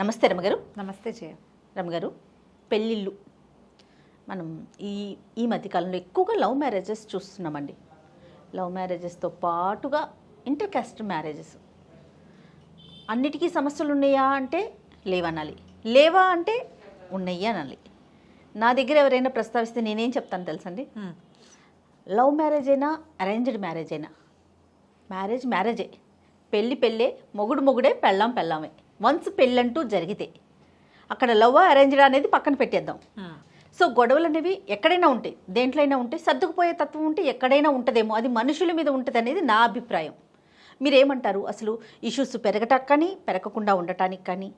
నమస్తే రమగారు. నమస్తే జయ. రమగారు, పెళ్ళిళ్ళు మనం ఈ ఈ మధ్యకాలంలో ఎక్కువగా లవ్ మ్యారేజెస్ చూస్తున్నామండి. లవ్ మ్యారేజెస్తో పాటుగా ఇంటర్ కాస్ట్ మ్యారేజెస్. అన్నిటికీ సమస్యలు ఉన్నాయా అంటే లేవనాలి, లేవా అంటే ఉన్నాయి అనాలి. నా దగ్గర ఎవరైనా ప్రస్తావిస్తే నేనేం చెప్తాను తెలుసండి, లవ్ మ్యారేజ్ అయినా అరేంజ్డ్ మ్యారేజ్ అయినా మ్యారేజ్ మ్యారేజే, పెళ్ళి పెళ్ళే, మొగుడు మొగుడే, పెళ్ళాం పెళ్ళామే. వన్స్ పెళ్ళంటూ జరిగితే అక్కడ లవ్ అరేంజ్డ్ అనేది పక్కన పెట్టేద్దాం. సో గొడవలు అనేవి ఎక్కడైనా ఉంటాయి, దేంట్లో అయినా ఉంటాయి. సర్దుకుపోయే తత్వం ఉంటే ఎక్కడైనా ఉంటుందేమో, అది మనుషుల మీద ఉంటుంది అనేది నా అభిప్రాయం. మీరేమంటారు? అసలు ఇష్యూస్ పెరగటానికి కానీ పెరగకుండా ఉండటానికి కానీ,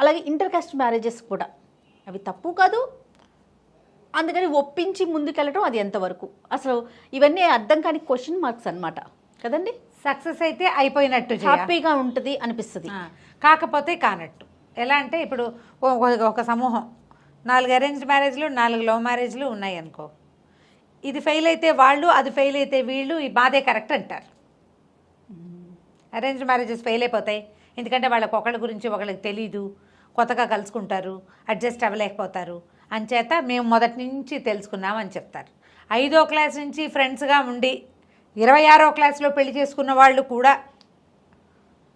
అలాగే ఇంటర్ కాస్ట్ మ్యారేజెస్ కూడా అవి తప్పు కాదు, అందుకని ఒప్పించి ముందుకెళ్ళటం అది ఎంతవరకు? అసలు ఇవన్నీ అర్థం కాని క్వశ్చన్ మార్క్స్ అనమాట కదండి. సక్సెస్ అయితే అయిపోయినట్టు, హ్యాపీగా ఉంటుంది అనిపిస్తుంది, కాకపోతే కానట్టు. ఎలా అంటే ఇప్పుడు ఒక సమూహం 4 అరేంజ్డ్ మ్యారేజ్లు 4 లవ్ మ్యారేజ్లు ఉన్నాయి అనుకో, ఇది ఫెయిల్ అయితే వాళ్ళు, అది ఫెయిల్ అయితే వీళ్ళు, ఈ బాధే కరెక్ట్ అంటారు. అరేంజ్డ్ మ్యారేజెస్ ఫెయిల్ అయిపోతాయి, ఎందుకంటే వాళ్ళకి ఒకళ్ళ గురించి ఒకళ్ళకి తెలీదు, కొత్తగా కలుసుకుంటారు, అడ్జస్ట్ అవ్వలేకపోతారు, అంచేత మేము మొదటి నుంచి తెలుసుకున్నాం అని చెప్తారు. 5వ క్లాస్ నుంచి ఫ్రెండ్స్గా ఉండి 26వ క్లాస్లో పెళ్లి చేసుకున్న వాళ్ళు కూడా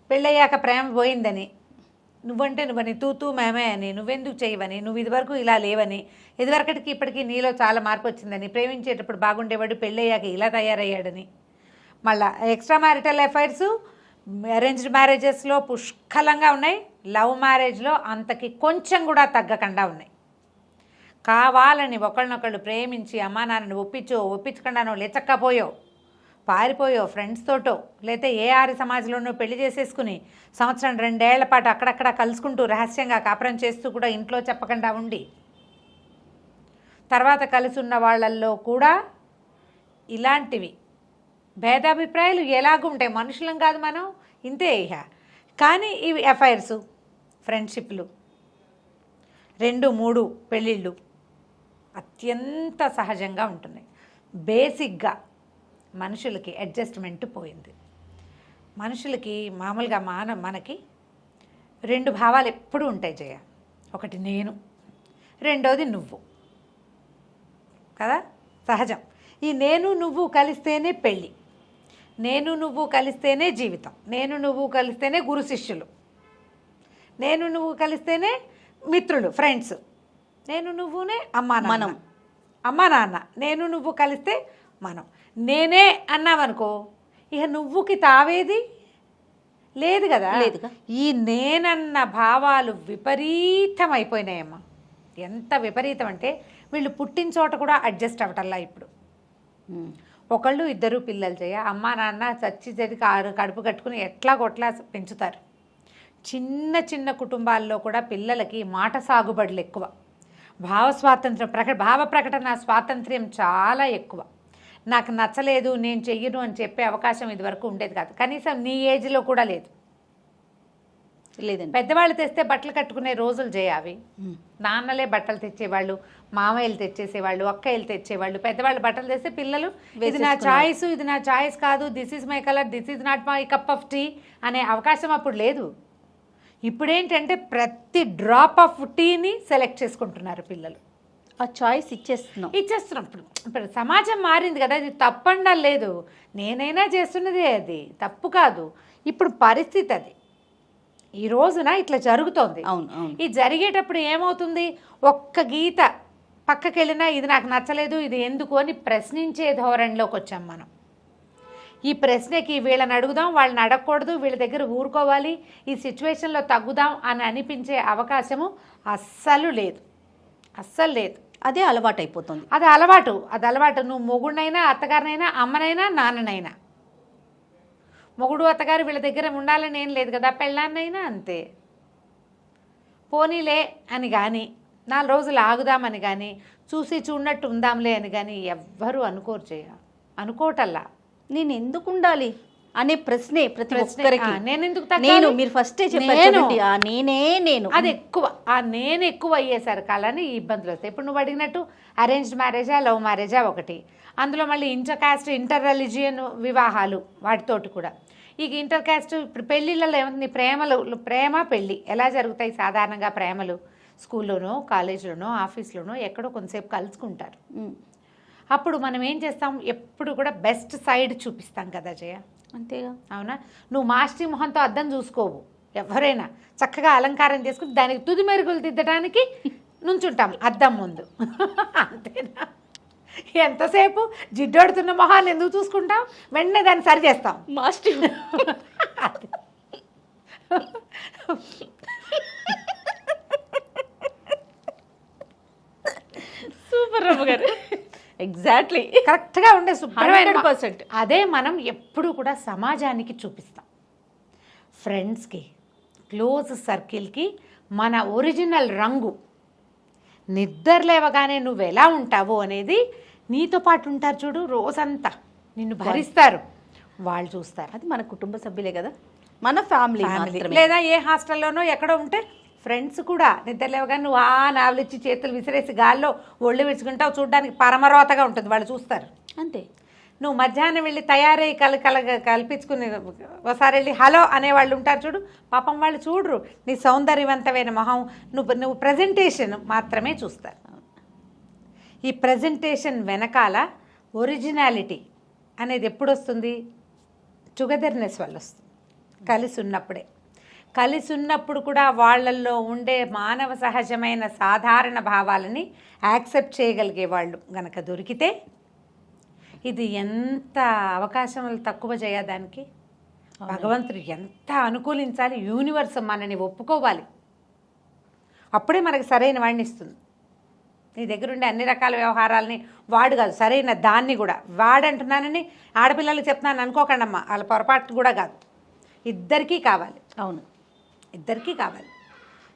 పెళ్ళయ్యాక ప్రేమ పోయిందని, నువ్వంటే నువ్వని, తూతూ మేమే అని, నువ్వెందుకు చేయవని, నువ్వు ఇదివరకు ఇలా లేవని, ఇదివరకటికి ఇప్పటికీ నీలో చాలా మార్పు వచ్చిందని, ప్రేమించేటప్పుడు బాగుండేవాడు పెళ్ళయ్యాక ఇలా తయారయ్యాడని, మళ్ళీ ఎక్స్ట్రా మ్యారిటల్ అఫైర్స్ అరేంజ్డ్ మ్యారేజెస్లో పుష్కలంగా ఉన్నాయి, లవ్ మ్యారేజ్లో అంతకి కొంచెం కూడా తగ్గకుండా ఉన్నాయి. కావాలని ఒకళ్ళనొకళ్ళు ప్రేమించి అమ్మా నాన్నని ఒప్పించకుండానో లేచక్కపోయో, పారిపోయో, ఫ్రెండ్స్ తోటో, లేకపోతే ఏ ఆరి సమాజంలోనో పెళ్లి చేసేసుకుని 1-2 ఏళ్ల పాటు అక్కడక్కడ కలుసుకుంటూ రహస్యంగా కాపురం చేస్తూ కూడా ఇంట్లో చెప్పకుండా ఉండి, తర్వాత కలిసి ఉన్న వాళ్ళల్లో కూడా ఇలాంటివి భేదాభిప్రాయాలు ఎలాగూ ఉంటాయి. మనుషులం కాదు మనం, ఇంతే ఇహ. కానీ ఇవి అఫైర్స్, ఫ్రెండ్షిప్లు, 2-3 పెళ్ళిళ్ళు అత్యంత సహజంగా ఉంటున్నాయి. బేసిక్గా మనుషులకి అడ్జస్ట్మెంట్ పోయింది. మనుషులకి మామూలుగా మనకి 2 భావాలు ఎప్పుడూ ఉంటాయి జయ. ఒకటి నేను, రెండోది నువ్వు కదా, సహజం. ఈ నేను నువ్వు కలిస్తేనే పెళ్ళి, నేను నువ్వు కలిస్తేనే జీవితం, నేను నువ్వు కలిస్తేనే గురు శిష్యులు, నేను నువ్వు కలిస్తేనే మిత్రులు, ఫ్రెండ్స్, నేను నువ్వునే అమ్మా నాన్న, నేను నువ్వు కలిస్తే మనం. నేనే అన్నామనుకో, ఇక నువ్వుకి తావేది లేదు కదా. ఈ నేనన్న భావాలు విపరీతం అయిపోయినాయమ్మా. ఎంత విపరీతం అంటే వీళ్ళు పుట్టిన చోట కూడా అడ్జస్ట్ అవ్వటల్లా ఇప్పుడు. ఒకళ్ళు 2 పిల్లలు చేయ, అమ్మా నాన్న చచ్చి కడుపు కట్టుకుని ఎట్లా కొట్లా పెంచుతారు. చిన్న చిన్న కుటుంబాల్లో కూడా పిల్లలకి మాట సాగుబడులు ఎక్కువ, భావ ప్రకటన స్వాతంత్ర్యం చాలా ఎక్కువ. నాకు నచ్చలేదు, నేను చెయ్యను అని చెప్పే అవకాశం ఇదివరకు ఉండేది కాదు, కనీసం నీ ఏజ్లో కూడా లేదండి. పెద్దవాళ్ళు తెస్తే బట్టలు కట్టుకునే రోజులు చేయావి. నాన్నలే బట్టలు తెచ్చేవాళ్ళు, మామయ్యలు తెచ్చేసేవాళ్ళు, అక్కయ్యలు తెచ్చేవాళ్ళు. పెద్దవాళ్ళు బట్టలు తెస్తే పిల్లలు ఇది నా చాయిస్, ఇది నా చాయిస్ కాదు, this is my colour, this is not my cup of tea అనే అవకాశం అప్పుడు లేదు. ఇప్పుడేంటంటే ప్రతి డ్రాప్ ఆఫ్ టీని సెలెక్ట్ చేసుకుంటున్నారు పిల్లలు. ఆ చాయిస్ ఇచ్చేస్తున్నాం. ఇప్పుడు సమాజం మారింది కదా, ఇది తప్పండా లేదు, నేనైనా చేస్తున్నదే, అది తప్పు కాదు. ఇప్పుడు పరిస్థితి అది ఈ రోజున ఇట్లా జరుగుతోంది. ఇది జరిగేటప్పుడు ఏమవుతుంది, ఒక్క గీత పక్కకెళ్ళినా ఇది నాకు నచ్చలేదు, ఇది ఎందుకు అని ప్రశ్నించే ధోరణిలోకి వచ్చాం మనం. ఈ ప్రశ్నకి వీళ్ళని అడుగుదాం, వాళ్ళని అడగకూడదు, వీళ్ళ దగ్గర ఊరుకోవాలి, ఈ సిచ్యువేషన్లో తగ్గుదాం అని అనిపించే అవకాశము అస్సలు లేదు. అదే అలవాటు అయిపోతుంది. అది అలవాటు. నువ్వు మొగుడినైనా, అత్తగారినైనా, అమ్మనైనా, నాన్ననైనా. మొగుడు అత్తగారు వీళ్ళ దగ్గర ఉండాలని ఏం లేదు కదా, పెళ్ళాన్నైనా అంతే. పోనీలే అని కానీ, 4 రోజులు ఆగుదామని కానీ, చూసి చూడనట్టు ఉందాంలే అని కానీ ఎవ్వరూ అనుకోవటల్లా. నేను ఎందుకు ఉండాలి అనే ప్రశ్నే ప్రతి ఒక్కరికి. మీరు ఫస్టే చెప్పారు, నేను అది ఎక్కువ, నేను ఎక్కువ అయ్యేసరికి అలానే ఈ ఇబ్బందులు వస్తాయి. ఇప్పుడు నువ్వు అడిగినట్టు అరేంజ్డ్ మ్యారేజా లవ్ మ్యారేజా ఒకటి, అందులో మళ్ళీ ఇంటర్ కాస్ట్ ఇంటర్ రిలీజియన్ వివాహాలు వాటితోటి కూడా ఇక ఇంటర్ క్యాస్ట్ ఇప్పుడు పెళ్ళిళ్ళలో ఏముంది, ప్రేమ పెళ్ళి ఎలా జరుగుతాయి సాధారణంగా? ప్రేమలు స్కూల్లోనో కాలేజీలోనో ఆఫీస్లోనో ఎక్కడో కొంతసేపు కలుసుకుంటారు. అప్పుడు మనం ఏం చేస్తాం, ఎప్పుడు కూడా బెస్ట్ సైడ్ చూపిస్తాం కదా జయ. అంతేగా. అవునా? నువ్వు మాస్టి మొహంతో అద్దం చూసుకోవు. ఎవరైనా చక్కగా అలంకారం చేసుకుని దానికి తుది మెరుగులు దిద్దడానికి నుంచుంటాం అద్దం ముందు. అంతేనా? ఎంతసేపు జిడ్డోడుతున్న మొహాన్ని ఎందుకు చూసుకుంటాం? వెంటనే దాన్ని సరి చేస్తాం. మాస్టి సూపర్ రమ్మ గారు. ఎగ్జాక్ట్లీ కరెక్ట్గా ఉండే 100%. అదే మనం ఎప్పుడు కూడా సమాజానికి చూపిస్తాం. ఫ్రెండ్స్కి, క్లోజ్ సర్కిల్కి మన ఒరిజినల్ రంగు. నిద్ర లేవగానే నువ్వు ఎలా ఉంటావు అనేది నీతో పాటు ఉంటారు చూడు, రోజంతా నిన్ను భరిస్తారు, వాళ్ళు చూస్తారు. అది మన కుటుంబ సభ్యులే కదా, మన ఫ్యామిలీ. లేదా ఏ హాస్టల్లోనో ఎక్కడో ఉంటే ఫ్రెండ్స్ కూడా నిద్ర లేవగానే నువ్వు నావలిచ్చి చేతులు విసిరేసి గాల్లో ఒళ్ళు విడుచుకుంటావు, చూడడానికి పరమరోతగా ఉంటుంది, వాళ్ళు చూస్తారు. అంతే. నువ్వు మధ్యాహ్నం వెళ్ళి తయారై కల్పించుకుని ఒకసారి వెళ్ళి హలో అనేవాళ్ళు ఉంటారు చూడు, పాపం వాళ్ళు చూడరు నీ సౌందర్యవంతమైన మొహం, నువ్వు ప్రజెంటేషన్ మాత్రమే చూస్తారు. ఈ ప్రజెంటేషన్ వెనకాల ఒరిజినాలిటీ అనేది ఎప్పుడు వస్తుంది? టుగెదర్నెస్ వల్ల వస్తుంది. కలిసి ఉన్నప్పుడే. కలిసి ఉన్నప్పుడు కూడా వాళ్ళల్లో ఉండే మానవ సహజమైన సాధారణ భావాలని యాక్సెప్ట్ చేయగలిగే వాళ్ళు గనక దొరికితే, ఇది ఎంత అవకాశములు తక్కువ చేయడానికి. భగవంతుడు ఎంత అనుకూలించాలి, యూనివర్స్ మనని ఒప్పుకోవాలి, అప్పుడే మనకి సరైన వాడిని ఇస్తుంది. నీ దగ్గర ఉండే అన్ని రకాల వ్యవహారాలని వాడు కాదు, సరైన దాన్ని కూడా వాడంటున్నానని ఆడపిల్లలకి చెప్తున్నాను అనుకోకండమ్మా, వాళ్ళ పొరపాటు కూడా కాదు, ఇద్దరికీ కావాలి. అవును, ఇద్దరికీ కావాలి.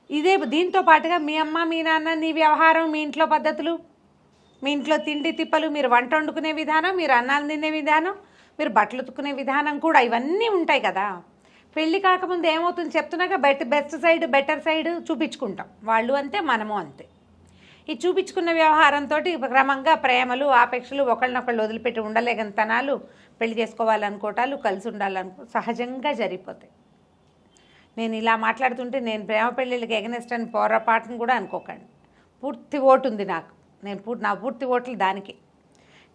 ఇదే దీంతో పాటుగా మీ అమ్మ మీ నాన్న, నీ వ్యవహారం, మీ ఇంట్లో పద్ధతులు, మీ ఇంట్లో తిండి తిప్పలు, మీరు వంట వండుకునే విధానం, మీరు అన్నాలు తినే విధానం, మీరు బట్టలు ఉతుకునే విధానం కూడా ఇవన్నీ ఉంటాయి కదా. పెళ్ళి కాకముందు ఏమవుతుంది చెప్తున్నాక, బెస్ట్ సైడ్ బెటర్ సైడ్ చూపించుకుంటాం. వాళ్ళు అంతే, మనము అంతే. ఈ చూపించుకున్న వ్యవహారంతో క్రమంగా ప్రేమలు, ఆపేక్షలు, ఒకళ్ళనొకళ్ళు వదిలిపెట్టి ఉండలేగంతనాలు, పెళ్లి చేసుకోవాలనుకోవటాలు, కలిసి ఉండాలనుకో సహజంగా జరిగిపోతాయి. నేను ఇలా మాట్లాడుతుంటే నేను ప్రేమ పెళ్ళిళ్ళకి ఎగనెస్ట్ అని పొరపాటును కూడా అనుకోకండి. పూర్తి ఓటు ఉంది నాకు, నా పూర్తి ఓట్లు దానికి.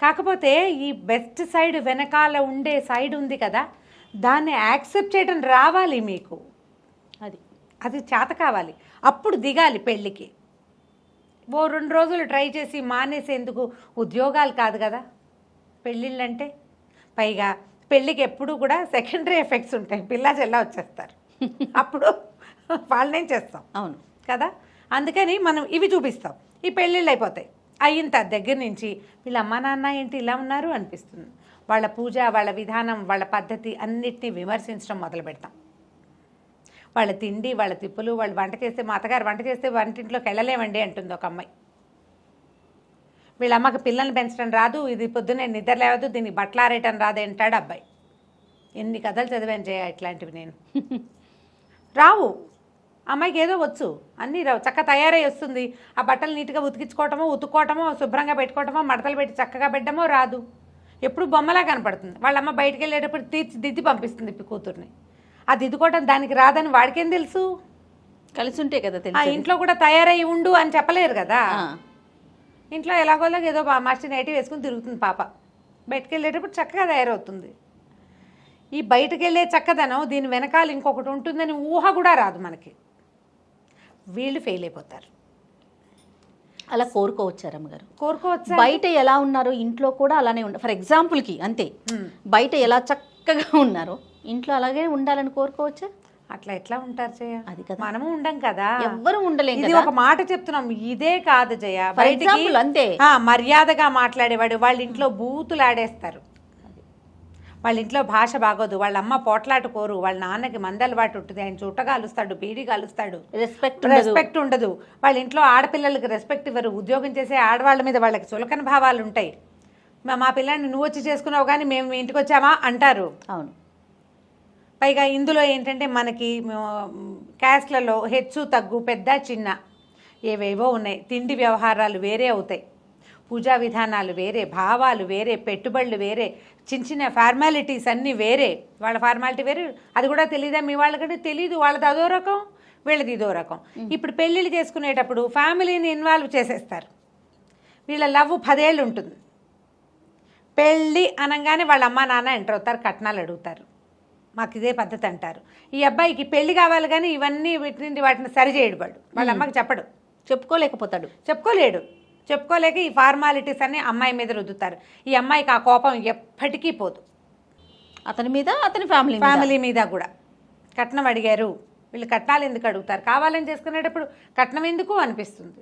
కాకపోతే ఈ బెస్ట్ సైడ్ వెనకాల ఉండే సైడ్ ఉంది కదా, దాన్ని యాక్సెప్ట్ చేయడం రావాలి మీకు. అది చేత కావాలి, అప్పుడు దిగాలి పెళ్ళికి. 2 రోజులు ట్రై చేసి మానేసేందుకు ఉద్యోగాలు కాదు కదా పెళ్ళిళ్ళంటే. పైగా పెళ్ళికి ఎప్పుడు కూడా సెకండరీ ఎఫెక్ట్స్ ఉంటాయి, పిల్ల చెల్ల వచ్చేస్తారు, అప్పుడు వాళ్ళనేం చేస్తాం. అవును కదా, అందుకని మనం ఇవి చూపిస్తాం. ఈ పెళ్ళిళ్ళు అయిపోతాయి, అయిన దగ్గర నుంచి వీళ్ళ అమ్మ నాన్న ఏంటి ఇలా ఉన్నారు అనిపిస్తుంది. వాళ్ళ పూజ, వాళ్ళ విధానం, వాళ్ళ పద్ధతి అన్నిటినీ విమర్శించడం మొదలు పెడతాం. వాళ్ళ తిండి, వాళ్ళ తిప్పులు, వాళ్ళు వంట చేస్తే, మా అత్తగారు వంట చేస్తే వంటింట్లోకి వెళ్ళలేమండి అంటుంది ఒక అమ్మాయి. వీళ్ళ అమ్మకి పిల్లల్ని పెంచడం రాదు, ఇది పొద్దున్నే నిద్ర లేవదు, దీనికి బట్టలు ఆరేయటం రాదు అంటాడు అబ్బాయి. ఎన్ని కథలు చదివాను చేయ ఇట్లాంటివి నేను. రావు, అమ్మాయికి ఏదో వచ్చు, అన్నీ రావు, చక్కగా తయారై వస్తుంది. ఆ బట్టలు నీట్గా ఉతికించుకోవటమో, ఉతుక్కోవటమో, శుభ్రంగా పెట్టుకోవటమో, మడతలు పెట్టి చక్కగా పెట్టడమో రాదు. ఎప్పుడు బొమ్మలా కనపడుతుంది. వాళ్ళ అమ్మ బయటికి వెళ్ళేటప్పుడు దిద్ది పంపిస్తుంది కూతుర్ని. ఆ దిద్దుకోవటం దానికి రాదని వాడికేం తెలుసు? కలిసి ఉంటే కదా ఆ ఇంట్లో కూడా తయారై ఉండు అని చెప్పలేరు కదా. ఇంట్లో ఎలాగోలాగా ఏదో మస్ట్ నైటీ వేసుకుని తిరుగుతుంది పాప, బయటకు వెళ్ళేటప్పుడు చక్కగా తయారవుతుంది. ఈ బయటకు వెళ్ళే చక్కదనం దీని వెనకాల ఇంకొకటి ఉంటుందని ఊహ కూడా రాదు మనకి. వీళ్ళు ఫెయిల్ అయిపోతారు. అలా కోరుకోవచ్చారమ్మ గారు, కోరుకోవచ్చు. బయట ఎలా ఉన్నారో ఇంట్లో కూడా అలానే ఉండాలి. ఫర్ ఎగ్జాంపుల్కి అంతే, బయట ఎలా చక్కగా ఉన్నారో ఇంట్లో అలాగే ఉండాలని కోరుకోవచ్చా? అట్లా ఎట్లా ఉంటారు జయ? అది కదా, మనము ఉండం కదా, ఎవ్వరు ఉండలేం. ఇది ఒక మాట చెప్తున్నాం, ఇదే కాదు జయ. బయటికి అంతే మర్యాదగా మాట్లాడేవాడు వాళ్ళ ఇంట్లో బూతులు ఆడేస్తారు, వాళ్ళ ఇంట్లో భాష బాగోదు, వాళ్ళ అమ్మ పోట్లాట కోరు, వాళ్ళ నాన్నకి మందలవాటు ఉంటుంది, ఆయన చుట్ట కాలుస్తాడు, బీడి కాలుస్తాడు, రెస్పెక్ట్ ఉండదు. వాళ్ళ ఇంట్లో ఆడపిల్లలకి రెస్పెక్ట్ ఇవ్వరు, ఉద్యోగం చేసే ఆడవాళ్ళ మీద వాళ్ళకి చులకన భావాలు ఉంటాయి. మా పిల్లాన్ని నువ్వు వచ్చి చేసుకున్నావు కానీ మేము మీ ఇంటికి వచ్చామా అంటారు. అవును. పైగా ఇందులో ఏంటంటే మనకి క్యాస్ట్లలో హెచ్చు తగ్గు, పెద్ద చిన్న ఏవేవో ఉన్నాయి, తిండి వ్యవహారాలు వేరే అవుతాయి. పూజా విధానాలు వేరే, భావాలు వేరే, పెట్టుబడులు వేరే, చిన్న చిన్న ఫార్మాలిటీస్ అన్నీ వేరే. వాళ్ళ ఫార్మాలిటీ వేరే, అది కూడా తెలియదా మీ వాళ్ళకంటే? తెలీదు. వాళ్ళది అదో రకం, వీళ్ళది ఇదో రకం. ఇప్పుడు పెళ్ళిళ్ళు చేసుకునేటప్పుడు ఫ్యామిలీని ఇన్వాల్వ్ చేసేస్తారు. వీళ్ళ లవ్ 10 ఏళ్ళు ఉంటుంది. పెళ్ళి అనగానే వాళ్ళ అమ్మా నాన్న ఎంటర్ అవుతారు, కట్నాలు అడుగుతారు. మాకు ఇదే పద్ధతి అంటారు. ఈ అబ్బాయికి పెళ్లి కావాలి కానీ ఇవన్నీ వాటిని సరిచేయడు. వాళ్ళ అమ్మకి చెప్పడు, చెప్పుకోలేక ఈ ఫార్మాలిటీస్ అన్ని అమ్మాయి మీద రుద్దుతారు. ఈ అమ్మాయికి ఆ కోపం ఎప్పటికీ పోదు. అతని మీద, అతని ఫ్యామిలీ మీద కూడా. కట్నం అడిగారు, వీళ్ళు కట్నాలు ఎందుకు అడుగుతారు? కావాలని చేసుకునేటప్పుడు కట్నం ఎందుకు అనిపిస్తుంది.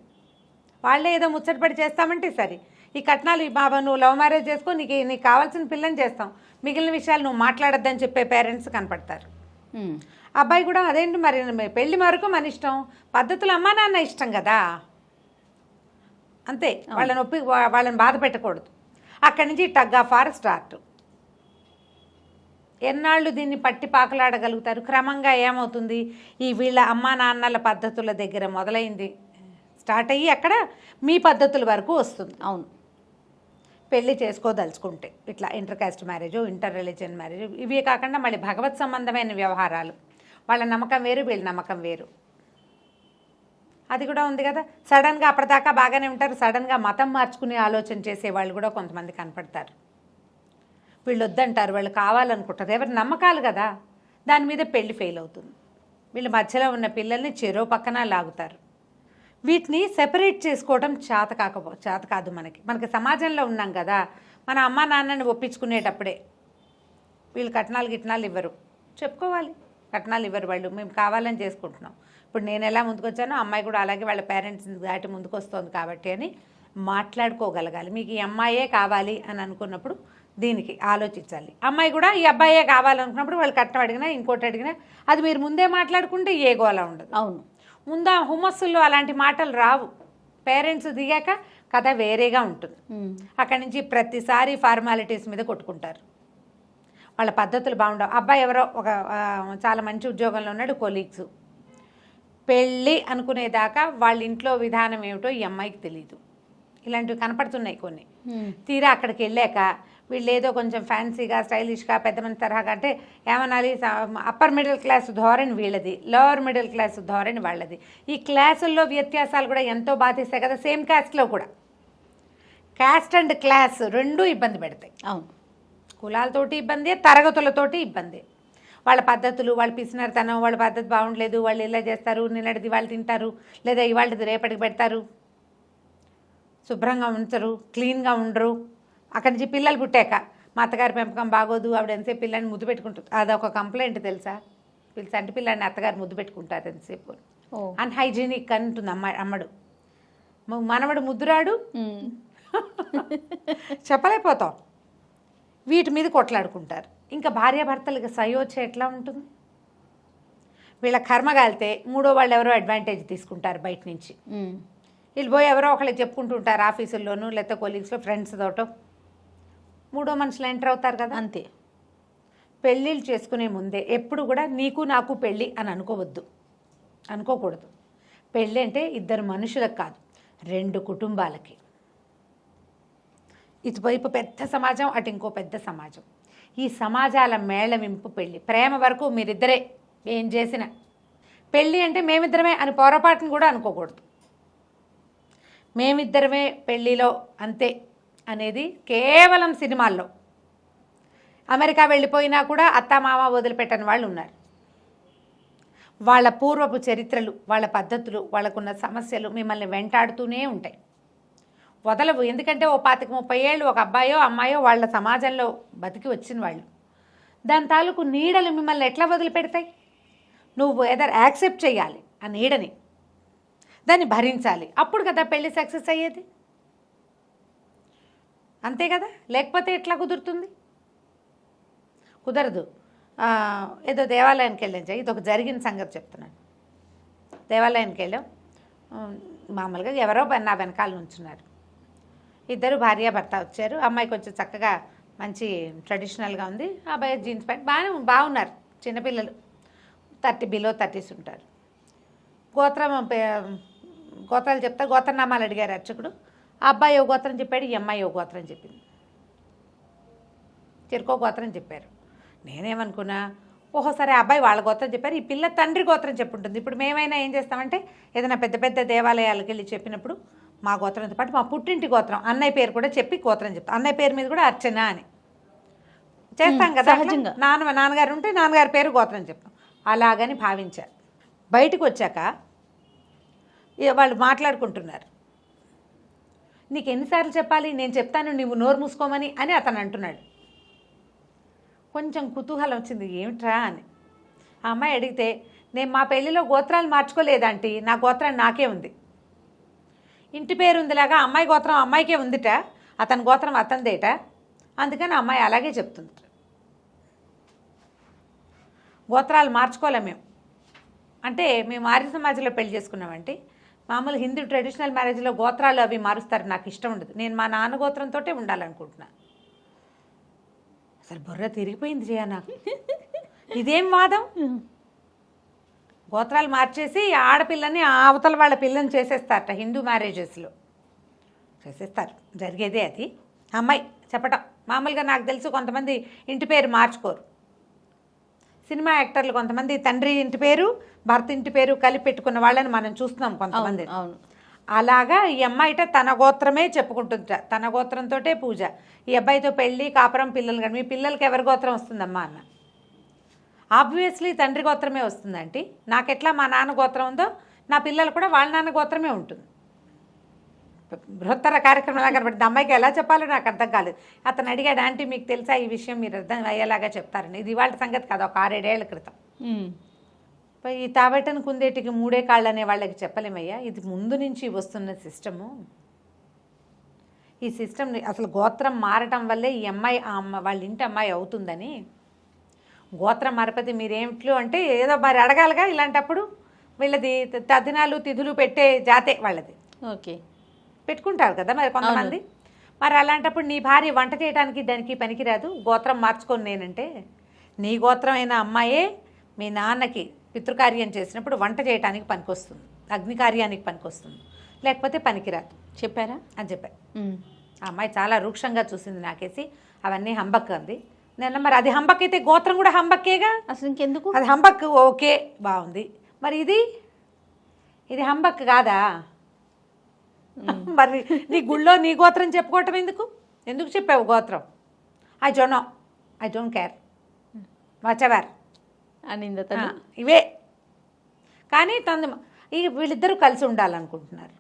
వాళ్ళే ఏదో ముచ్చటపడి చేస్తామంటే సరే, ఈ కట్నాలు ఈ బాబా నువ్వు లవ్ మ్యారేజ్ చేసుకో, నీకు కావాల్సిన పిల్లని చేస్తాం, మిగిలిన విషయాలు నువ్వు మాట్లాడొద్దని చెప్పే పేరెంట్స్ కనపడతారు. అబ్బాయి కూడా అదేంటి మరి, పెళ్లి వరకు మన ఇష్టం, పద్ధతులు అమ్మా నాన్న ఇష్టం కదా, అంతే. వాళ్ళని బాధ పెట్టకూడదు. అక్కడి నుంచి టగ్ ఆఫ్ వార్ స్టార్ట్. ఎన్నాళ్ళు దీన్ని పట్టి పాకలాడగలుగుతారు? క్రమంగా ఏమవుతుంది, ఈ వీళ్ళ అమ్మా నాన్నల పద్ధతుల దగ్గర మొదలైంది, స్టార్ట్ అయ్యి అక్కడ మీ పద్ధతుల వరకు వస్తుంది. అవును. పెళ్లి చేసుకోదలుచుకుంటే ఇట్లా inter caste marriage, inter religion marriage, ఇవే కాకుండా మళ్ళీ భగవత్ సంబంధమైన వ్యవహారాలు, వాళ్ళ నమ్మకం వేరు, వీళ్ళ నమ్మకం వేరు, అది కూడా ఉంది కదా. సడన్గా అప్పటిదాకా బాగానే ఉంటారు, సడన్గా మతం మార్చుకునే ఆలోచన చేసేవాళ్ళు కూడా కొంతమంది కనపడతారు. వీళ్ళు వద్దంటారు, వాళ్ళు కావాలనుకుంటారు, ఎవరి నమ్మకాలు కదా, దాని మీద పెళ్లి ఫెయిల్ అవుతుంది. వీళ్ళు మధ్యలో ఉన్న పిల్లల్ని చెరో పక్కన లాగుతారు. వీటిని సెపరేట్ చేసుకోవడం చేత కాదు మనకి సమాజంలో ఉన్నాం కదా. మన అమ్మ నాన్నని ఒప్పించుకునేటప్పుడే వీళ్ళు గిట్నాలు ఇవ్వరు, చెప్పుకోవాలి. కట్నాలు ఇవ్వరు వాళ్ళు, మేము కావాలని చేసుకుంటున్నాం. ఇప్పుడు నేను ఎలా ముందుకొచ్చానో అమ్మాయి కూడా అలాగే వాళ్ళ పేరెంట్స్ దాటి ముందుకు వస్తుంది కాబట్టి అని మాట్లాడుకోగలగాలి. మీకు ఈ అమ్మాయే కావాలి అని అనుకున్నప్పుడు దీనికి ఆలోచించాలి. అమ్మాయి కూడా ఈ అబ్బాయే కావాలనుకున్నప్పుడు వాళ్ళు కట్నం అడిగినా ఇంకోటి అడిగినా అది మీరు ముందే మాట్లాడుకుంటే ఏ గోల ఉండదు. అవును. ముందా హుమస్సుల్లో అలాంటి మాటలు రావు. పేరెంట్స్ దిగాక కథ వేరేగా ఉంటుంది. అక్కడి నుంచి ప్రతిసారి ఫార్మాలిటీస్ మీద కొట్టుకుంటారు. వాళ్ళ పద్ధతులు బాగుండవు. అబ్బాయి ఎవరో ఒక చాలా మంచి ఉద్యోగంలో ఉన్నాడు, కొలీగ్స్. పెళ్ళి అనుకునేదాకా వాళ్ళ ఇంట్లో విధానం ఏమిటో ఈ అమ్మాయికి తెలియదు. ఇలాంటివి కనపడుతున్నాయి కొన్ని. తీరా అక్కడికి వెళ్ళాక వీళ్ళు ఏదో కొంచెం ఫ్యాన్సీగా, స్టైలిష్గా, పెద్ద మంది తరహాగా, అంటే ఏమనాలి, అప్పర్ మిడిల్ క్లాస్ ధోరణి వీళ్ళది, లోవర్ మిడిల్ క్లాస్ ధోరణి వాళ్ళది. ఈ క్లాసుల్లో వ్యత్యాసాలు కూడా ఎంతో బాధిస్తాయి కదా. సేమ్ క్యాస్ట్లో కూడా క్యాస్ట్ అండ్ క్లాస్ రెండూ ఇబ్బంది పెడతాయి. అవును. కులాలతోటి ఇబ్బంది, తరగతులతోటి ఇబ్బంది. వాళ్ళ పద్ధతులు, వాళ్ళ పిసినరితనం, వాళ్ళ పద్ధతి బాగుండలేదు, వాళ్ళు ఇలా చేస్తారు, నిన్నటిది వాళ్ళు తింటారు, లేదా ఇవాళది రేపటికి పెడతారు, శుభ్రంగా ఉంచరు, క్లీన్గా ఉండరు. అక్కడి నుంచి పిల్లలు పుట్టాక మా అత్తగారి పెంపకం బాగోదు, ఆవిడ ఎంతసేపు పిల్లని ముద్దు పెట్టుకుంటుంది. అదొక కంప్లైంట్ తెలుసా? అంటే పిల్లాన్ని అత్తగారు ముద్దు పెట్టుకుంటారు ఎంతసేపు, అన్హైజీనిక్ అంటుంది అమ్మడు. మనవడు ముద్దురాడు, చెప్పలేకపోతాం. వీటి మీద కొట్లాడుకుంటారు. ఇంకా భార్యాభర్తలకి సయోధ్య ఎట్లా ఉంటుంది? వీళ్ళ కర్మ కాలితే మూడో వాళ్ళు ఎవరో అడ్వాంటేజ్ తీసుకుంటారు బయట నుంచి. వీళ్ళు పోయి ఎవరో ఒకళ్ళకి చెప్పుకుంటుంటారు ఆఫీసుల్లోనూ, లేకపోతే కొలీగ్స్లో, ఫ్రెండ్స్ తోటో. మూడో మనుషులు ఎంటర్ అవుతారు కదా. అంతే. పెళ్ళిళ్ళు చేసుకునే ముందే ఎప్పుడు కూడా నీకు నాకు పెళ్ళి అని అనుకోకూడదు. పెళ్ళి అంటే ఇద్దరు మనుషులకు కాదు, 2 కుటుంబాలకి. ఇటువైపు పెద్ద సమాజం, అటు ఇంకో పెద్ద సమాజం. ఈ సమాజాల మేళవింపు పెళ్ళి. ప్రేమ వరకు మీరిద్దరే ఏం చేసినా. పెళ్ళి అంటే మేమిద్దరమే అని పొరపాటును కూడా అనుకోకూడదు. మేమిద్దరమే పెళ్ళిలో అంతే అనేది కేవలం సినిమాల్లో. అమెరికా వెళ్ళిపోయినా కూడా అత్తామామ వదిలిపెట్టని వాళ్ళు ఉన్నారు. వాళ్ళ పూర్వపు చరిత్రలు, వాళ్ళ పద్ధతులు, వాళ్ళకున్న సమస్యలు మిమ్మల్ని వెంటాడుతూనే ఉంటాయి, వదలవు. ఎందుకంటే ఓ 25-30 ఏళ్ళు ఒక అబ్బాయో అమ్మాయో వాళ్ళ సమాజంలో బతికి వచ్చిన వాళ్ళు. దాని తాలూకు నీడలు మిమ్మల్ని ఎట్లా వదిలిపెడతాయి? నువ్వు ఎదర్ యాక్సెప్ట్ చేయాలి ఆ నీడని, దాన్ని భరించాలి. అప్పుడు కదా పెళ్ళి సక్సెస్ అయ్యేది. అంతే కదా, లేకపోతే ఎట్లా కుదురుతుంది? కుదరదు. ఏదో దేవాలయానికి వెళ్ళాం, ఇది ఒక జరిగిన సంగతి చెప్తున్నాను. దేవాలయానికి వెళ్ళాం, మామూలుగా ఎవరో నా వెనకాల నుంచున్నారు. ఇద్దరు భార్యాభర్త వచ్చారు. అమ్మాయి కొంచెం చక్కగా మంచి ట్రెడిషనల్గా ఉంది, అబ్బాయి జీన్స్ ప్యాంట్ బాగున్నారు. చిన్నపిల్లలు 30 30s ఉంటారు. గోత్రాలు చెప్తా, గోత్రనామాలు అడిగారు అర్చకుడు. ఆ అబ్బాయి ఓ గోత్రం చెప్పాడు, ఈ అమ్మాయి ఓ గోత్రం చెప్పింది. చెరుకో గోత్రం చెప్పారు. నేనేమనుకున్నా, ఓహో సరే అబ్బాయి వాళ్ళ గోత్రం చెప్పారు, ఈ పిల్ల తండ్రి గోత్రం చెప్పుంటుంది. ఇప్పుడు మేమైనా ఏం చేస్తామంటే ఏదైనా పెద్ద పెద్ద దేవాలయాలకు వెళ్ళి చెప్పినప్పుడు మా గోత్రంతో పాటు మా పుట్టింటి గోత్రం అన్నయ్య పేరు కూడా చెప్పి గోత్రం చెప్తాం. అన్నయ్య పేరు మీద కూడా అర్చన అని చేస్తాం కదా సహజంగా. నాన్నగారు ఉంటే నాన్నగారి పేరు గోత్రం చెప్తాం. అలాగని భావించారు. బయటకు వచ్చాక వాళ్ళు మాట్లాడుకుంటున్నారు. నీకు ఎన్నిసార్లు చెప్పాలి, నేను చెప్తాను నువ్వు నోరు మూసుకోమని అని అతను అంటున్నాడు. కొంచెం కుతూహలం వచ్చింది, ఏమిట్రా అని. ఆ అమ్మాయి అడిగితే, నేను మా పెళ్ళిలో గోత్రాలు మార్చుకోలేదంటే నా గోత్రం నాకే ఉంది, ఇంటి పేరు ఉందిలాగా అమ్మాయి గోత్రం అమ్మాయికే ఉందిట, అతని గోత్రం అతనిదేట, అందుకని అమ్మాయి అలాగే చెప్తుంది. గోత్రాలు మార్చుకోలే మేము. అంటే మేము ఆర్య సమాజంలో పెళ్లి చేసుకున్నామంటే మామూలు హిందూ ట్రెడిషనల్ మ్యారేజ్లో గోత్రాలు అవి మారుస్తారు, నాకు ఇష్టం ఉండదు, నేను మా నాన్న గోత్రంతో ఉండాలనుకుంటున్నా. అసలు బుర్ర తిరిగిపోయింది జయ నాకు. ఇదేం వాదం? గోత్రాలు మార్చేసి ఆడపిల్లని అవతల వాళ్ళ పిల్లని చేసేస్తారట హిందూ మ్యారేజెస్లో, చేసేస్తారు, జరిగేదే అది. అమ్మాయి చెప్పటం మామూలుగా నాకు తెలుసు కొంతమంది ఇంటి పేరు మార్చుకోరు. సినిమా యాక్టర్లు కొంతమంది తండ్రి ఇంటి పేరు భర్త ఇంటి పేరు కలిపి పెట్టుకున్న వాళ్ళని మనం చూస్తున్నాం కొంతమంది. అవును. అలాగా ఈ అమ్మాయిట తన గోత్రమే చెప్పుకుంటుంట, తన గోత్రంతో పూజ. ఈ అబ్బాయితో పెళ్ళి కాపురం పిల్లలు కానీ మీ పిల్లలకి ఎవరి గోత్రం వస్తుందమ్మా అన్న. ఆబ్వియస్లీ తండ్రి గోత్రమే వస్తుందంటే నాకెట్లా మా నాన్న గోత్రం ఉందో నా పిల్లలు కూడా వాళ్ళ నాన్న గోత్రమే ఉంటుంది. బృహత్తర కార్యక్రమంలా కనబడింది. అమ్మాయికి ఎలా చెప్పాలో నాకు అర్థం కాలేదు. అతను అడిగాడు, ఆంటీ మీకు తెలుసా ఈ విషయం, మీరు అర్థం అయ్యేలాగా చెప్తారని. ఇది ఇవాళ సంగతి కాదు, ఒక 6-7 ఏళ్ల క్రితం. ఈ తాబెట్టను కుందేటికి 3 కాళ్ళు అనే వాళ్ళకి చెప్పలేమయ్యా, ఇది ముందు నుంచి వస్తున్న సిస్టము. ఈ సిస్టమ్ని అసలు గోత్రం మారటం వల్లే ఈ అమ్మాయి ఆ వాళ్ళ ఇంటి అమ్మాయి అవుతుందని. గోత్రం మారపతి మీరేమిట్లు అంటే ఏదో మరి అడగాలిగా. ఇలాంటప్పుడు వీళ్ళది తదినాలు తిథులు పెట్టే జాతే వాళ్ళది. ఓకే, పెట్టుకుంటారు కదా మరి కొంతమంది. మరి అలాంటప్పుడు నీ భార్య వంట చేయడానికి దానికి పనికిరాదు, గోత్రం మార్చుకొని నేనంటే నీ గోత్రం అయిన అమ్మాయే మీ నాన్నకి పితృకార్యం చేసినప్పుడు వంట చేయడానికి పనికొస్తుంది, అగ్నికార్యానికి పనికొస్తుంది, లేకపోతే పనికిరాదు. చెప్పారా అని చెప్పారు. ఆ అమ్మాయి చాలా రూక్షంగా చూసింది నాకేసి. అవన్నీ హంబక్ అంది. నేను మరి అది హంబక్ అయితే గోత్రం కూడా హంబక్కేగా, అసలు ఇంకెందుకు? అది హంబక్ ఓకే బాగుంది, మరి ఇది హంబక్ కాదా? మరి నీ గుళ్ళో నీ గోత్రం చెప్పుకోవటం ఎందుకు చెప్పావు గోత్రం? ఐ డోంట్ కేర్ వాచెవర్ అనింది. ఇవే కానీ వీళ్ళిద్దరూ కలిసి ఉండాలనుకుంటున్నారు,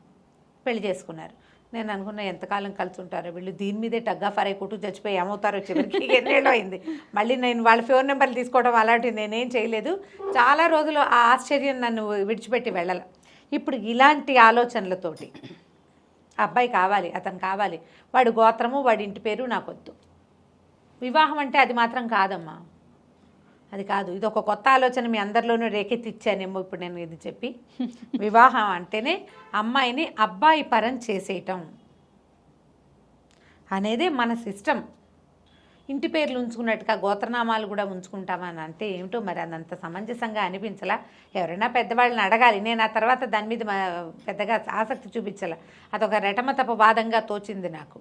పెళ్లి చేసుకున్నారు. నేను అనుకున్నా ఎంతకాలం కలిసి ఉంటారో వీళ్ళు, దీని మీదే టగ్గా ఫరై కుట్టు చచ్చిపోయి ఏమవుతారో చివరికి. ఎన్నేళ్ళు అయింది. మళ్ళీ నేను వాళ్ళ ఫోన్ నెంబర్లు తీసుకోవడం అలాంటివి నేనేం చేయలేదు. చాలా రోజులు ఆ ఆశ్చర్యం నన్ను విడిచిపెట్టి వెళ్ళాల. ఇప్పుడు ఇలాంటి ఆలోచనలతోటి అబ్బాయి కావాలి, అతను కావాలి, వాడి గోత్రము వాడి ఇంటి పేరు నాకొద్దు. వివాహం అంటే అది మాత్రం కాదమ్మా, అది కాదు. ఇది ఒక కొత్త ఆలోచన మీ అందరిలోనూ రేకెత్తిచ్చానేమో ఇప్పుడు నేను ఇది చెప్పి. వివాహం అంటేనే అమ్మాయిని అబ్బాయి పరం చేసేయటం అనేది మన సిస్టమ్. ఇంటి పేర్లు ఉంచుకున్నట్టుగా గోత్రనామాలు కూడా ఉంచుకుంటామని అంటే ఏమిటో మరి అదంత సమంజసంగా అనిపించలా. ఎవరైనా పెద్దవాళ్ళని అడగాలి. నేను ఆ తర్వాత దాని మీద పెద్దగా ఆసక్తి చూపించాల. అదొక రెటమతప వాదంగా తోచింది నాకు,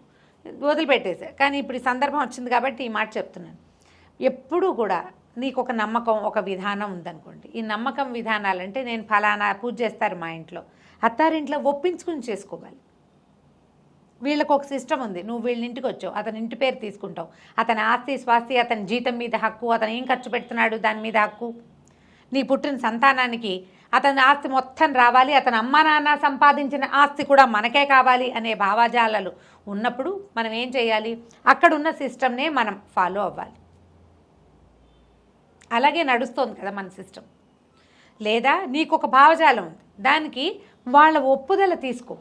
వదిలిపెట్టేసా. కానీ ఇప్పుడు ఈ సందర్భం వచ్చింది కాబట్టి ఈ మాట చెప్తున్నాను. ఎప్పుడూ కూడా నీకు ఒక నమ్మకం, ఒక విధానం ఉందనుకోండి. ఈ నమ్మకం విధానాలంటే నేను ఫలానా పూజ చేస్తారు మా ఇంట్లో, అత్తారింట్లో ఒప్పించుకుని చేసుకోవాలి. వీళ్ళకు ఒక సిస్టమ్ ఉంది. నువ్వు వీళ్ళ ఇంటికి వచ్చావు, అతని ఇంటి పేరు తీసుకుంటావు, అతని ఆస్తి స్వాస్తి, అతని జీతం మీద హక్కు, అతను ఏం ఖర్చు పెడుతున్నాడు దాని మీద హక్కు, నీ పుట్టిన సంతానానికి అతని ఆస్తి మొత్తం రావాలి, అతని అమ్మా నాన్న సంపాదించిన ఆస్తి కూడా మనకే కావాలి అనే భావజాలాలు ఉన్నప్పుడు మనం ఏం చేయాలి? అక్కడున్న సిస్టమ్నే మనం ఫాలో అవ్వాలి. అలాగే నడుస్తోంది కదా మన సిస్టమ్. లేదా నీకు ఒక భావజాలం ఉంది, దానికి వాళ్ళ ఒప్పుదల తీసుకో,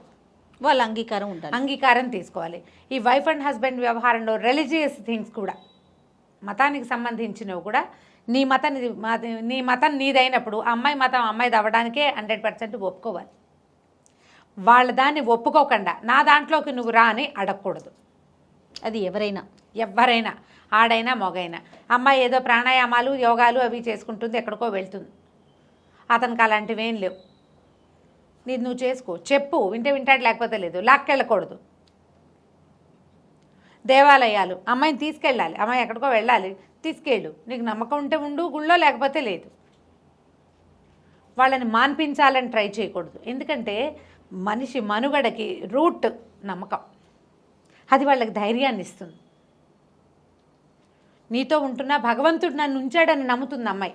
వాళ్ళ అంగీకారం ఉండాలి, అంగీకారం తీసుకోవాలి. ఈ వైఫ్ అండ్ హస్బెండ్ వ్యవహారంలో రిలీజియస్ థింగ్స్ కూడా, మతానికి సంబంధించినవి కూడా, నీ మతం నీదైనప్పుడు అమ్మాయి మతం అమ్మాయిది అవ్వడానికే 100% ఒప్పుకోవాలి. వాళ్ళ దాన్ని ఒప్పుకోకుండా నా దాంట్లోకి నువ్వు రా అని అడగకూడదు. అది ఎవరైనా ఆడైనా మొగైనా. అమ్మాయి ఏదో ప్రాణాయామాలు యోగాలు అవి చేసుకుంటుంది, ఎక్కడికో వెళ్తుంది, అతనికి అలాంటివి ఏం లేవు. నీది నువ్వు చేసుకో, చెప్పు, వింటాడు, లేకపోతే లేదు. లాక్కెళ్ళకూడదు. దేవాలయాలు, అమ్మాయిని తీసుకెళ్ళాలి, అమ్మాయి ఎక్కడికో వెళ్ళాలి, తీసుకెళ్ళు, నీకు నమ్మకం ఉంటే ఉండు గుళ్ళో, లేకపోతే లేదు. వాళ్ళని మాన్పించాలని ట్రై చేయకూడదు. ఎందుకంటే మనిషి మనుగడకి రూట్ నమ్మకం, అది వాళ్ళకి ధైర్యాన్ని ఇస్తుంది. నీతో ఉంటున్నా భగవంతుడు నన్ను ఉంచాడని నమ్ముతుంది అమ్మాయి.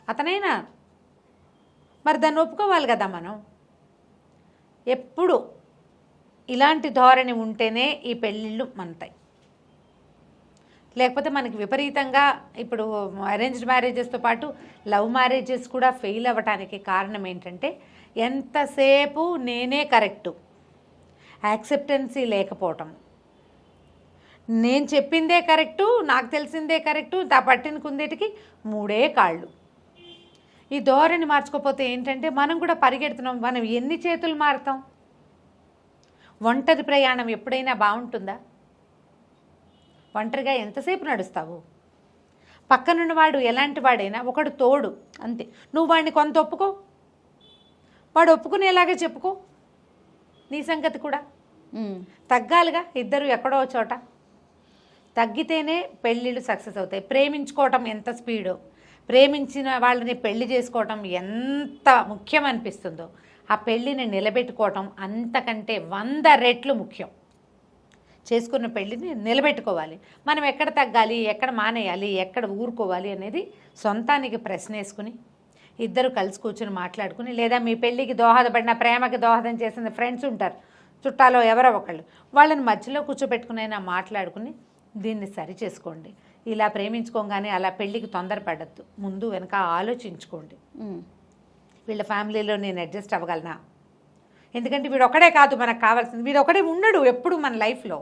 అతనైనా మరి దాన్ని ఒప్పుకోవాలి కదా మనం. ఎప్పుడు ఇలాంటి ధోరణి ఉంటేనే ఈ పెళ్ళిళ్ళు మనతాయి. లేకపోతే మనకి విపరీతంగా ఇప్పుడు అరేంజ్డ్ మ్యారేజెస్తో పాటు లవ్ మ్యారేజెస్ కూడా ఫెయిల్ అవ్వటానికి కారణం ఏంటంటే ఎంతసేపు నేనే కరెక్టు, యాక్సెప్టెన్సీ లేకపోవటం. నేను చెప్పిందే కరెక్టు, నాకు తెలిసిందే కరెక్టు, పట్టిన కుందేటికి మూడే కాళ్ళు. ఈ ధోరణి మార్చుకోకపోతే ఏంటంటే మనం కూడా పరిగెడుతున్నాం. మనం ఎన్ని చేతులు మారుతాం? ఒంటరి ప్రయాణం ఎప్పుడైనా బాగుంటుందా? ఒంటరిగా ఎంతసేపు నడుస్తావు? పక్కనున్న వాడు ఎలాంటి వాడైనా ఒకడు తోడు అంతే. నువ్వు వాడిని కొంత ఒప్పుకో, వాడు ఒప్పుకునేలాగే చెప్పుకో. నీ సంగతి కూడా తగ్గాలిగా. ఇద్దరు ఎక్కడో చోట తగ్గితేనే పెళ్ళిళ్ళు సక్సెస్ అవుతాయి. ప్రేమించుకోవటం ఎంత స్పీడో, ప్రేమించిన వాళ్ళని పెళ్లి చేసుకోవటం ఎంత ముఖ్యం అనిపిస్తుందో, ఆ పెళ్ళిని నిలబెట్టుకోవటం అంతకంటే 100 రెట్లు ముఖ్యం. చేసుకున్న పెళ్ళిని నిలబెట్టుకోవాలి. మనం ఎక్కడ తగ్గాలి, ఎక్కడ మానేయాలి, ఎక్కడ ఊరుకోవాలి అనేది సొంతానికి ప్రశ్న వేసుకుని ఇద్దరు కలిసి కూర్చుని మాట్లాడుకుని, లేదా మీ పెళ్ళికి దోహదపడిన, ప్రేమకి దోహదం చేసిన ఫ్రెండ్స్ ఉంటారు, చుట్టాలో ఎవరో ఒకళ్ళు, వాళ్ళని మధ్యలో కూర్చోబెట్టుకునైనా మాట్లాడుకుని దీన్ని సరి చేసుకోండి. ఇలా ప్రేమించుకోగానే అలా పెళ్ళికి తొందరపడద్దు. ముందు వెనక ఆలోచించుకోండి. వీళ్ళ ఫ్యామిలీలో నేను అడ్జస్ట్ అవ్వగలనా? ఎందుకంటే వీడు ఒకడే కాదు మనకు కావాల్సింది. వీడు ఒకడే ఉండడు ఎప్పుడు మన లైఫ్లో.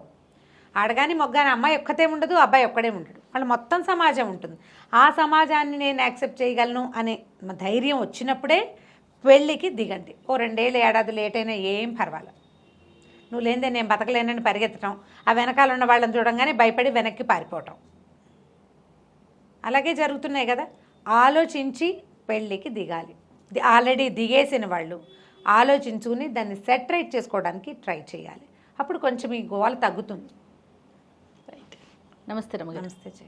ఆడగాని మొగ్గాని అమ్మాయి ఒక్కతే ఉండదు, అబ్బాయి ఒక్కడే ఉండడు. వాళ్ళ మొత్తం సమాజం ఉంటుంది. ఆ సమాజాన్ని నేను యాక్సెప్ట్ చేయగలను అనే ధైర్యం వచ్చినప్పుడే పెళ్ళికి దిగండి. ఓ 2 ఏళ్ళు ఏడాది లేట్ అయినా ఏం పర్వాలేదు. నువ్వు లేనిదే నేను బతకలేనని పరిగెత్తడం, ఆ వెనకాల ఉన్న వాళ్ళని చూడంగానే భయపడి వెనక్కి పారిపోవటం, అలాగే జరుగుతున్నాయి కదా. ఆలోచించి పెళ్ళికి దిగాలి. ఆల్రెడీ దిగేసిన వాళ్ళు ఆలోచించుకుని దాన్ని సెట్ రైట్ చేసుకోవడానికి ట్రై చేయాలి. అప్పుడు కొంచెం ఈ గోల తగ్గుతుంది. రైట్. నమస్తే రమగారు. నమస్తే.